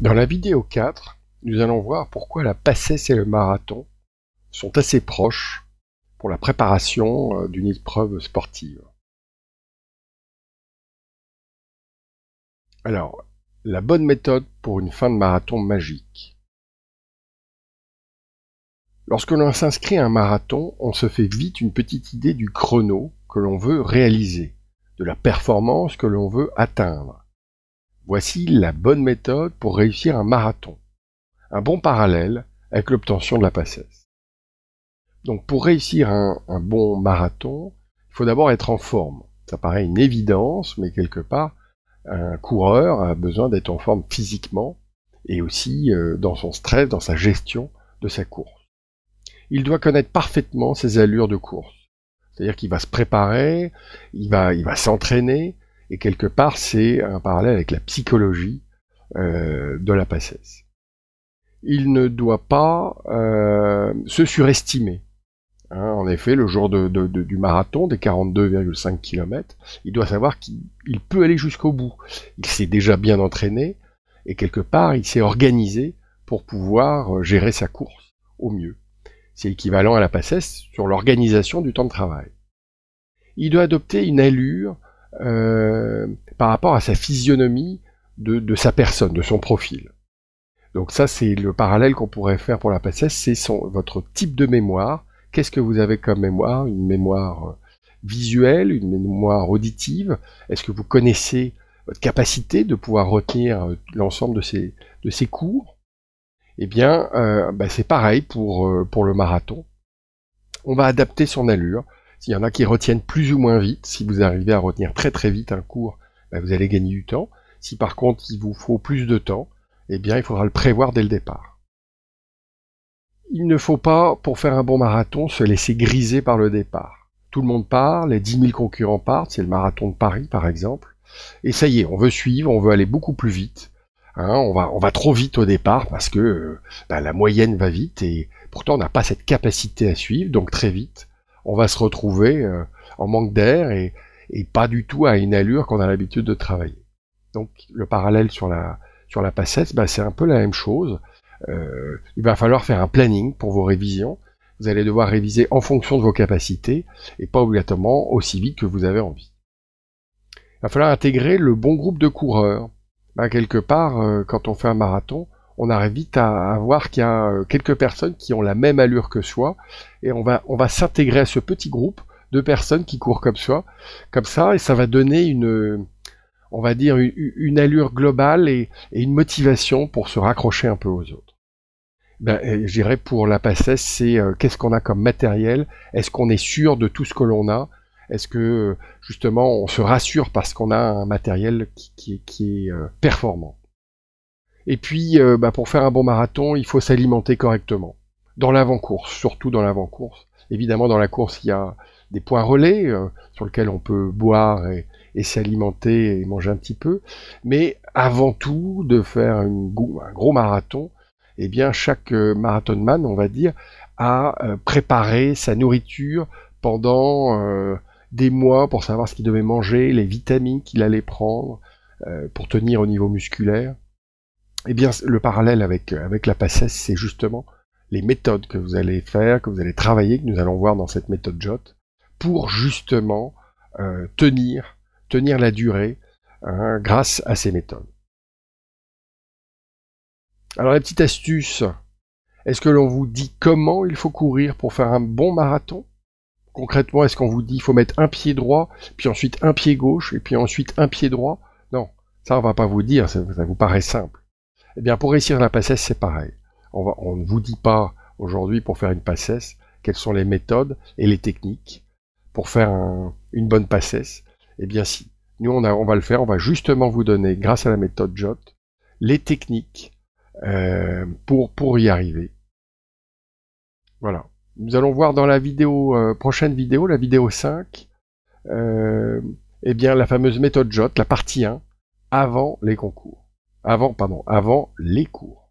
Dans la vidéo 4, nous allons voir pourquoi la passesse et le marathon sont assez proches pour la préparation d'une épreuve sportive. Alors, la bonne méthode pour une fin de marathon magique. Lorsque l'on s'inscrit à un marathon, on se fait vite une petite idée du chrono que l'on veut réaliser, de la performance que l'on veut atteindre. Voici la bonne méthode pour réussir un marathon. Un bon parallèle avec l'obtention de la passesse. Donc pour réussir un bon marathon, il faut d'abord être en forme. Ça paraît une évidence, mais quelque part, un coureur a besoin d'être en forme physiquement et aussi dans son stress, dans sa gestion de sa course. Il doit connaître parfaitement ses allures de course. C'est-à-dire qu'il va se préparer, il va s'entraîner, et quelque part c'est un parallèle avec la psychologie de la passesse. Il ne doit pas se surestimer. En effet, le jour du marathon, des 42,5 km, il doit savoir qu'il peut aller jusqu'au bout. Il s'est déjà bien entraîné, et quelque part, il s'est organisé pour pouvoir gérer sa course au mieux. C'est équivalent à la passesse sur l'organisation du temps de travail. Il doit adopter une allure par rapport à sa physionomie de sa personne, de son profil. Donc ça, c'est le parallèle qu'on pourrait faire pour la passesse, c'est votre type de mémoire. Qu'est-ce que vous avez comme mémoire? Une mémoire visuelle, une mémoire auditive? Est-ce que vous connaissez votre capacité de pouvoir retenir l'ensemble de ces cours? Eh bien, c'est pareil pour le marathon. On va adapter son allure. S'il y en a qui retiennent plus ou moins vite, si vous arrivez à retenir très très vite un cours, vous allez gagner du temps. Si par contre il vous faut plus de temps, eh bien il faudra le prévoir dès le départ. Il ne faut pas, pour faire un bon marathon, se laisser griser par le départ. Tout le monde part, les 10 000 concurrents partent, c'est le marathon de Paris par exemple, et ça y est, on veut suivre, on veut aller beaucoup plus vite. On va trop vite au départ parce que la moyenne va vite et pourtant on n'a pas cette capacité à suivre, donc très vite on va se retrouver en manque d'air et pas du tout à une allure qu'on a l'habitude de travailler. Donc le parallèle sur la passesse, c'est un peu la même chose. Il va falloir faire un planning pour vos révisions. Vous allez devoir réviser en fonction de vos capacités et pas obligatoirement aussi vite que vous avez envie. Il va falloir intégrer le bon groupe de coureurs. Quelque part, quand on fait un marathon, on arrive vite à voir qu'il y a quelques personnes qui ont la même allure que soi, et on va s'intégrer à ce petit groupe de personnes qui courent comme ça, et ça va donner on va dire une allure globale et une motivation pour se raccrocher un peu aux autres. Je dirais pour la passesse, c'est qu'est-ce qu'on a comme matériel? Est-ce qu'on est sûr de tout ce que l'on a? Est-ce que justement on se rassure parce qu'on a un matériel qui est performant? Et puis pour faire un bon marathon, il faut s'alimenter correctement. Dans l'avant-course, surtout dans l'avant-course. Évidemment dans la course il y a des points relais sur lesquels on peut boire et s'alimenter et manger un petit peu. Mais avant tout de faire un gros marathon, eh bien chaque marathonman, on va dire, a préparé sa nourriture pendant des mois pour savoir ce qu'il devait manger, les vitamines qu'il allait prendre pour tenir au niveau musculaire. Eh bien, le parallèle avec la passesse, c'est justement les méthodes que vous allez faire, que vous allez travailler, que nous allons voir dans cette méthode JOT, pour justement tenir la durée grâce à ces méthodes. Alors la petite astuce, est-ce que l'on vous dit comment il faut courir pour faire un bon marathon? Concrètement, est-ce qu'on vous dit qu'il faut mettre un pied droit, puis ensuite un pied gauche, et puis ensuite un pied droit? Non, ça on va pas vous dire, ça vous paraît simple. Eh bien pour réussir la passesse, c'est pareil. On ne vous dit pas aujourd'hui pour faire une passesse quelles sont les méthodes et les techniques pour faire une bonne passesse. Eh bien si, nous on va le faire, on va justement vous donner, grâce à la méthode JOT, les techniques pour y arriver. Voilà. Nous allons voir dans la prochaine vidéo, la vidéo 5, eh bien la fameuse méthode JOT, la partie 1, avant les concours. Avant les cours.